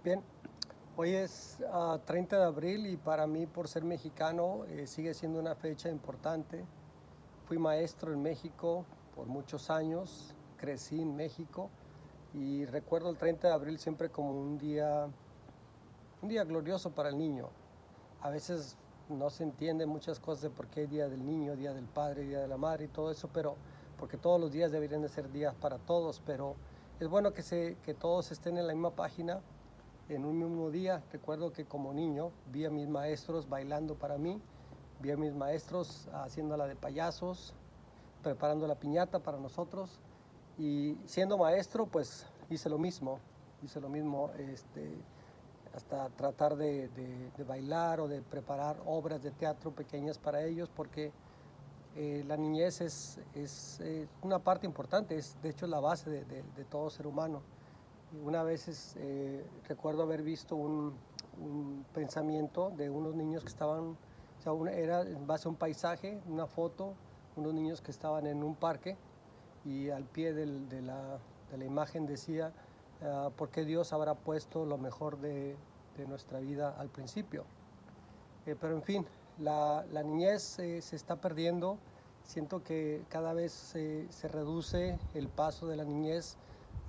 Bien, hoy es 30 de abril y para mí, por ser mexicano, sigue siendo una fecha importante. Fui maestro en México por muchos años, crecí en México y recuerdo el 30 de abril siempre como un día glorioso para el niño. A veces no se entiende muchas cosas de por qué hay Día del Niño, Día del Padre, Día de la Madre y todo eso, pero porque todos los días deberían de ser días para todos, pero es bueno que todos estén en la misma página en un mismo día. Recuerdo que como niño vi a mis maestros bailando para mí, vi a mis maestros haciéndola de payasos, preparando la piñata para nosotros y siendo maestro pues hice lo mismo hasta tratar de bailar o de preparar obras de teatro pequeñas para ellos porque la niñez es una parte importante, es de hecho la base de todo ser humano. Una vez recuerdo haber visto un pensamiento de unos niños que estaban, o sea, era en base a un paisaje, una foto, unos niños que estaban en un parque y al pie de la imagen decía, ¿por qué Dios habrá puesto lo mejor de nuestra vida al principio? Pero en fin, la niñez se está perdiendo. Siento que cada vez se reduce el paso de la niñez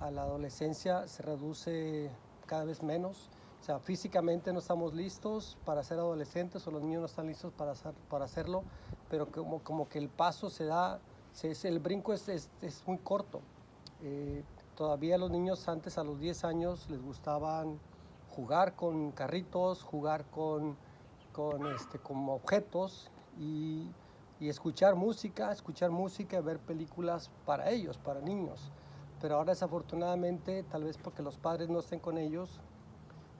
a la adolescencia, se reduce cada vez menos. O sea, físicamente no estamos listos para ser adolescentes o los niños no están listos para hacerlo, pero como que el paso se da, el brinco es muy corto. Eh, Todavía los niños antes a los 10 años les gustaban jugar con carritos, jugar como objetos y escuchar música, ver películas para ellos, para niños. Pero ahora desafortunadamente, tal vez porque los padres no estén con ellos,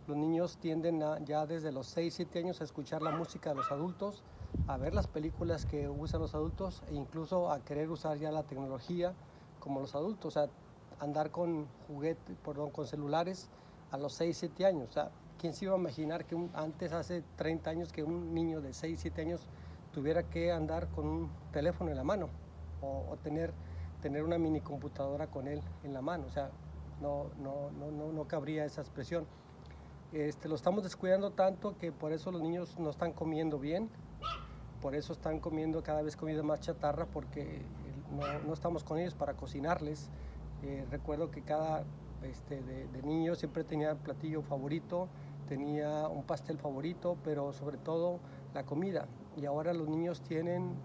los niños tienden ya desde los 6 7 años a escuchar la música de los adultos, a ver las películas que usan los adultos e incluso a querer usar ya la tecnología como los adultos, o sea, andar con con celulares a los 6 7 años. O sea, ¿quién se iba a imaginar que antes, hace 30 años, que un niño de 6 7 años tuviera que andar con un teléfono en la mano o tener una mini computadora con él en la mano? O sea, no cabría esa expresión. Lo estamos descuidando tanto que por eso los niños no están comiendo bien, por eso están comiendo cada vez comida más chatarra, porque no estamos con ellos para cocinarles. Recuerdo que de niño siempre tenía platillo favorito, tenía un pastel favorito, pero sobre todo la comida. Y ahora los niños tienen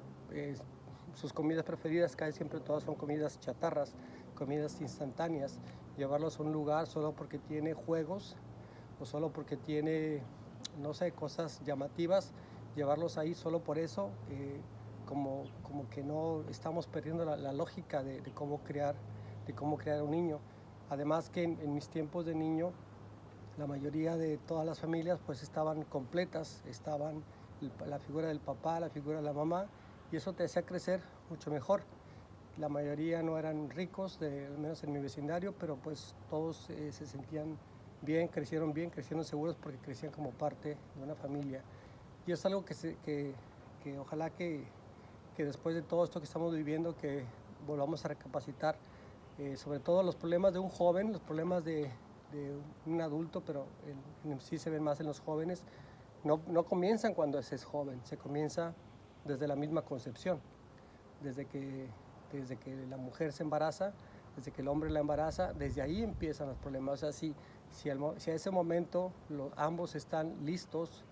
sus comidas preferidas, casi siempre todas son comidas chatarras, comidas instantáneas. Llevarlos a un lugar solo porque tiene juegos o solo porque tiene, no sé, cosas llamativas, llevarlos ahí solo por eso, como que no estamos perdiendo la lógica de cómo crear un niño. Además que en mis tiempos de niño, la mayoría de todas las familias pues estaban completas, estaban la figura del papá, la figura de la mamá, y eso te hacía crecer mucho mejor. La mayoría no eran ricos, al menos en mi vecindario, pero pues todos se sentían bien, crecieron seguros porque crecían como parte de una familia. Y es algo que ojalá que después de todo esto que estamos viviendo, que volvamos a recapacitar, sobre todo los problemas de un joven, los problemas de un adulto, pero sí se ven más en los jóvenes. No comienzan cuando se es joven, se comienza desde la misma concepción, desde que, desde que la mujer se embaraza, desde que el hombre la embaraza, desde ahí empiezan los problemas. O sea, si a ese momento ambos están listos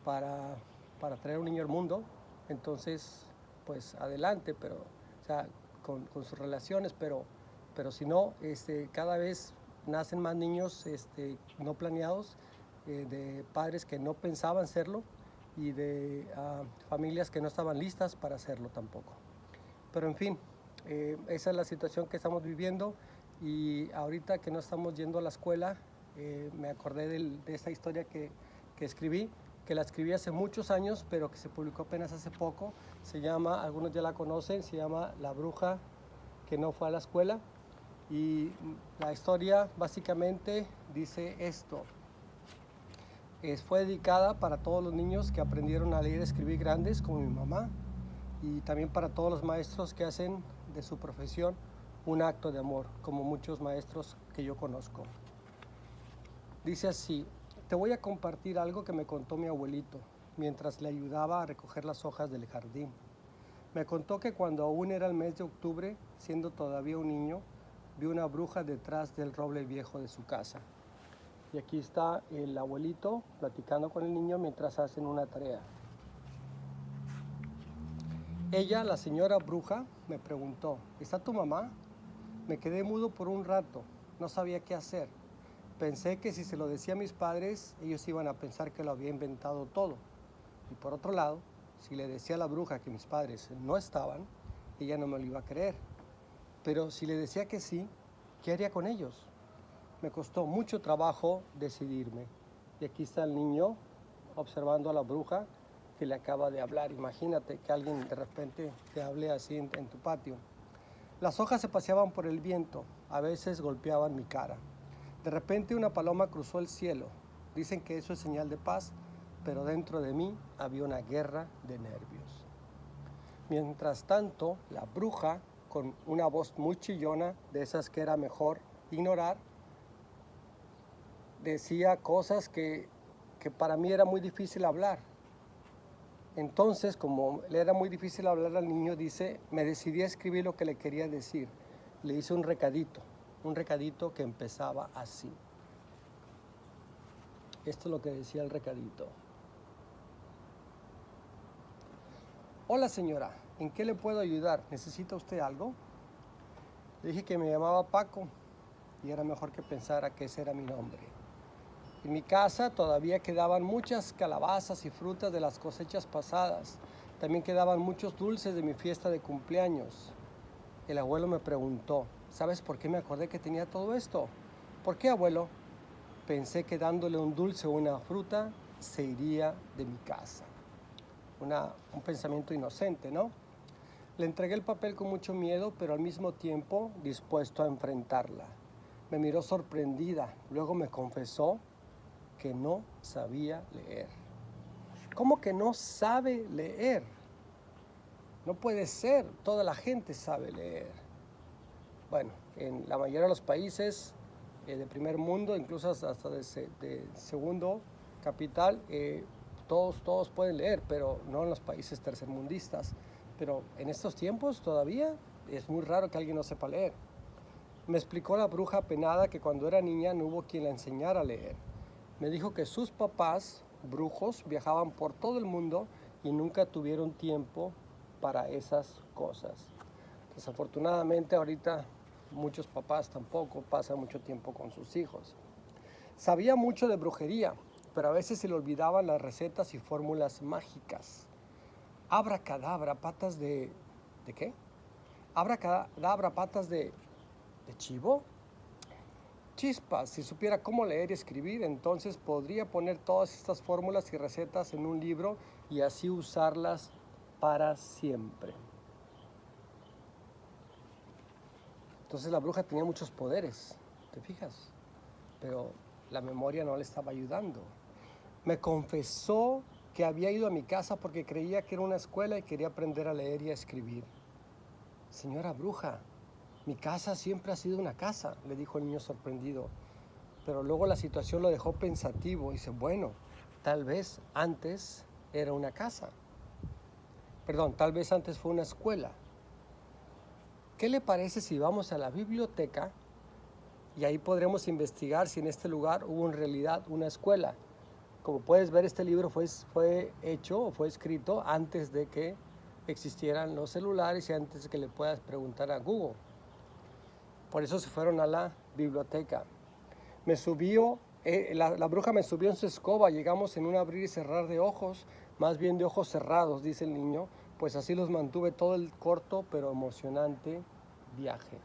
para, para traer un niño al mundo, entonces pues adelante, pero, o sea, con sus relaciones, pero si no, cada vez nacen más niños no planeados, de padres que no pensaban serlo y de familias que no estaban listas para hacerlo tampoco. Pero en fin, esa es la situación que estamos viviendo y ahorita que no estamos yendo a la escuela, me acordé de esta historia que escribí, que la escribí hace muchos años, pero que se publicó apenas hace poco. Se llama, algunos ya la conocen, se llama La bruja que no fue a la escuela. Y la historia básicamente dice esto. Fue dedicada para todos los niños que aprendieron a leer y escribir grandes, como mi mamá, y también para todos los maestros que hacen de su profesión un acto de amor, como muchos maestros que yo conozco. Dice así: te voy a compartir algo que me contó mi abuelito mientras le ayudaba a recoger las hojas del jardín. Me contó que cuando aún era el mes de octubre, siendo todavía un niño, vio una bruja detrás del roble viejo de su casa. Y aquí está el abuelito platicando con el niño mientras hacen una tarea. Ella, la señora bruja, me preguntó: ¿está tu mamá? Me quedé mudo por un rato, no sabía qué hacer. Pensé que si se lo decía a mis padres, ellos iban a pensar que lo había inventado todo. Y por otro lado, si le decía a la bruja que mis padres no estaban, ella no me lo iba a creer. Pero si le decía que sí, ¿qué haría con ellos? Me costó mucho trabajo decidirme. Y aquí está el niño observando a la bruja que le acaba de hablar. Imagínate que alguien de repente te hable así en tu patio. Las hojas se paseaban por el viento, a veces golpeaban mi cara. De repente una paloma cruzó el cielo. Dicen que eso es señal de paz, pero dentro de mí había una guerra de nervios. Mientras tanto, la bruja, con una voz muy chillona, de esas que era mejor ignorar, decía cosas que para mí era muy difícil hablar. Entonces, como le era muy difícil hablar al niño, dice, me decidí a escribir lo que le quería decir. Le hice un recadito que empezaba así. Esto es lo que decía el recadito. Hola señora, ¿en qué le puedo ayudar? ¿Necesita usted algo? Le dije que me llamaba Paco y era mejor que pensara que ese era mi nombre. En mi casa todavía quedaban muchas calabazas y frutas de las cosechas pasadas. También quedaban muchos dulces de mi fiesta de cumpleaños. El abuelo me preguntó, ¿sabes por qué me acordé que tenía todo esto? ¿Por qué, abuelo? Pensé que dándole un dulce o una fruta se iría de mi casa. Un pensamiento inocente, ¿no? Le entregué el papel con mucho miedo, pero al mismo tiempo dispuesto a enfrentarla. Me miró sorprendida, luego me confesó que no sabía leer. ¿Cómo que no sabe leer? No puede ser, toda la gente sabe leer. Bueno, en la mayoría de los países de primer mundo, incluso hasta de segundo capital, todos pueden leer, pero no en los países tercermundistas. Pero en estos tiempos todavía es muy raro que alguien no sepa leer. Me explicó la bruja apenada que cuando era niña no hubo quien la enseñara a leer. Me dijo que sus papás, brujos, viajaban por todo el mundo y nunca tuvieron tiempo para esas cosas. Desafortunadamente ahorita muchos papás tampoco pasan mucho tiempo con sus hijos. Sabía mucho de brujería, pero a veces se le olvidaban las recetas y fórmulas mágicas. Abracadabra, patas de... ¿De qué? Abracadabra, patas de chivo. Chispas, si supiera cómo leer y escribir, entonces podría poner todas estas fórmulas y recetas en un libro y así usarlas para siempre. Entonces la bruja tenía muchos poderes, ¿te fijas? Pero la memoria no le estaba ayudando. Me confesó que había ido a mi casa porque creía que era una escuela y quería aprender a leer y a escribir. Señora bruja, mi casa siempre ha sido una casa, le dijo el niño sorprendido. Pero luego la situación lo dejó pensativo. Dice, bueno, tal vez antes era una casa. Perdón, tal vez antes fue una escuela. ¿Qué le parece si vamos a la biblioteca y ahí podremos investigar si en este lugar hubo en realidad una escuela? Como puedes ver, este libro fue hecho o fue escrito antes de que existieran los celulares y antes de que le puedas preguntar a Google. Por eso se fueron a la biblioteca. La bruja me subió en su escoba, llegamos en un abrir y cerrar de ojos, más bien de ojos cerrados, dice el niño, pues así los mantuve todo el corto pero emocionante viaje.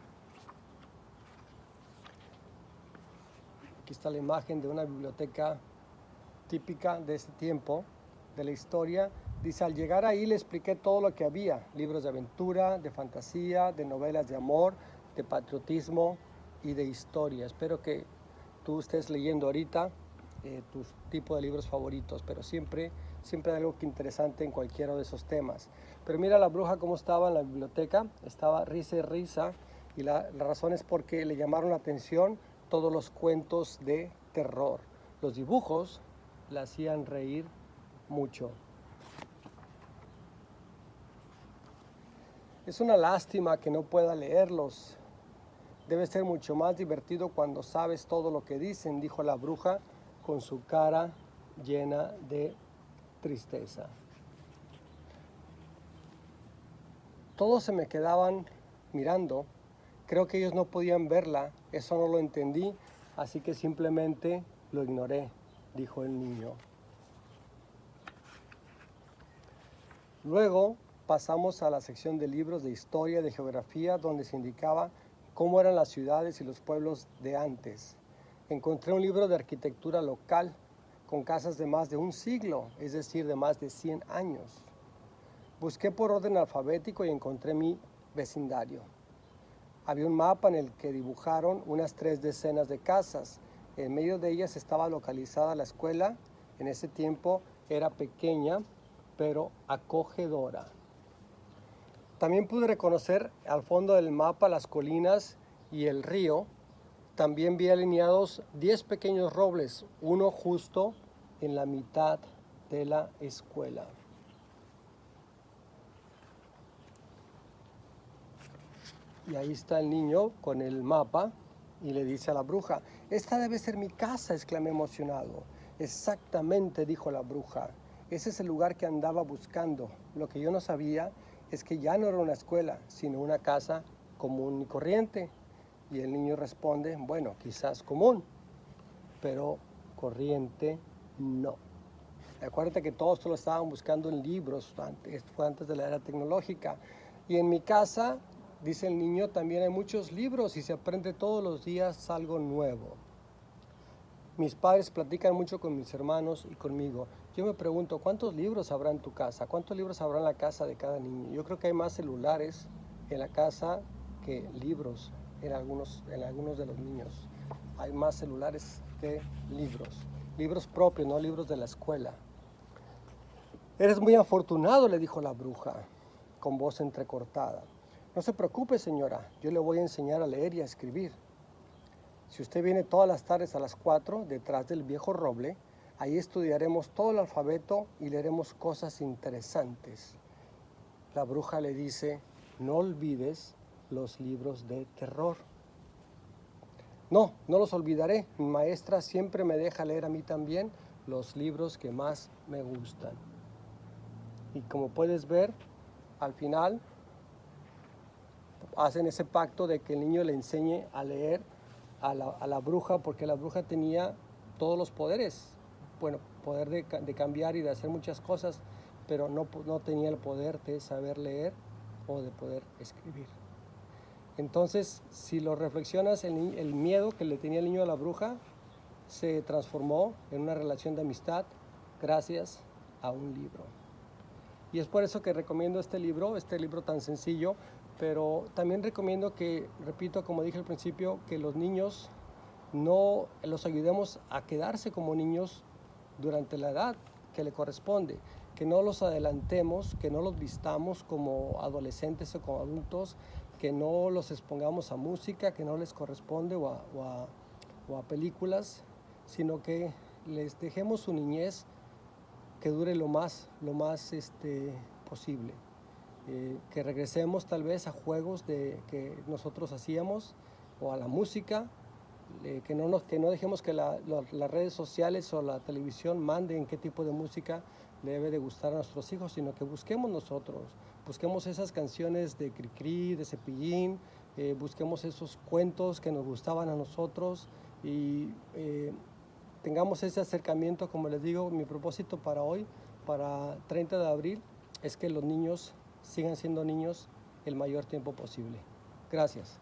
Aquí está la imagen de una biblioteca típica de ese tiempo, de la historia. Dice, al llegar ahí le expliqué todo lo que había, libros de aventura, de fantasía, de novelas de amor, de patriotismo y de historia. Espero que tú estés leyendo ahorita tus tipos de libros favoritos, pero siempre hay algo que interesante en cualquiera de esos temas. Pero mira la bruja cómo estaba en la biblioteca, estaba risa y risa, y la razón es porque le llamaron la atención todos los cuentos de terror. Los dibujos la hacían reír mucho. Es una lástima que no pueda leerlos. Debe ser mucho más divertido cuando sabes todo lo que dicen, dijo la bruja con su cara llena de tristeza. Todos se me quedaban mirando. Creo que ellos no podían verla, eso no lo entendí, así que simplemente lo ignoré, dijo el niño. Luego pasamos a la sección de libros de historia, de geografía, donde se indicaba cómo eran las ciudades y los pueblos de antes. Encontré un libro de arquitectura local con casas de más de un siglo, es decir, de más de 100 años. Busqué por orden alfabético y encontré mi vecindario. Había un mapa en el que dibujaron unas 3 decenas de casas. En medio de ellas estaba localizada la escuela. En ese tiempo era pequeña, pero acogedora. También pude reconocer al fondo del mapa las colinas y el río. También vi alineados 10 pequeños robles, uno justo en la mitad de la escuela. Y ahí está el niño con el mapa y le dice a la bruja, «Esta debe ser mi casa», exclamé emocionado. «Exactamente», dijo la bruja, «ese es el lugar que andaba buscando. Lo que yo no sabía es que ya no era una escuela, sino una casa común y corriente». Y el niño responde, «Bueno, quizás común, pero corriente no». Acuérdate que todos lo estaban buscando en libros, fue antes de la era tecnológica. Y en mi casa, dice el niño, también hay muchos libros y se aprende todos los días algo nuevo. Mis padres platican mucho con mis hermanos y conmigo. Yo me pregunto, ¿cuántos libros habrá en tu casa? ¿Cuántos libros habrá en la casa de cada niño? Yo creo que hay más celulares en la casa que libros en algunos de los niños. Hay más celulares que libros. Libros propios, no libros de la escuela. «Eres muy afortunado», le dijo la bruja, con voz entrecortada. «No se preocupe, señora, yo le voy a enseñar a leer y a escribir. Si usted viene todas las tardes a las 4, detrás del viejo roble, ahí estudiaremos todo el alfabeto y leeremos cosas interesantes». La bruja le dice, «No olvides los libros de terror». «No, no los olvidaré. Mi maestra siempre me deja leer a mí también los libros que más me gustan». Y como puedes ver, al final hacen ese pacto de que el niño le enseñe a leer a la bruja, porque la bruja tenía todos los poderes. Bueno, poder de cambiar y de hacer muchas cosas, pero no tenía el poder de saber leer o de poder escribir. Entonces, si lo reflexionas, el miedo que le tenía el niño a la bruja se transformó en una relación de amistad gracias a un libro. Y es por eso que recomiendo este libro tan sencillo, pero también recomiendo que, repito, como dije al principio, que los niños no los ayudemos a quedarse como niños durante la edad que le corresponde, que no los adelantemos, que no los vistamos como adolescentes o como adultos, que no los expongamos a música que no les corresponde o a películas, sino que les dejemos su niñez que dure lo más posible. Que regresemos tal vez a juegos que nosotros hacíamos o a la música, que no dejemos que las redes sociales o la televisión manden qué tipo de música le debe de gustar a nuestros hijos, sino que busquemos nosotros, busquemos esas canciones de Cricri, de Cepillín, busquemos esos cuentos que nos gustaban a nosotros y tengamos ese acercamiento. Como les digo, mi propósito para hoy, para 30 de abril, es que los niños sigan siendo niños el mayor tiempo posible. Gracias.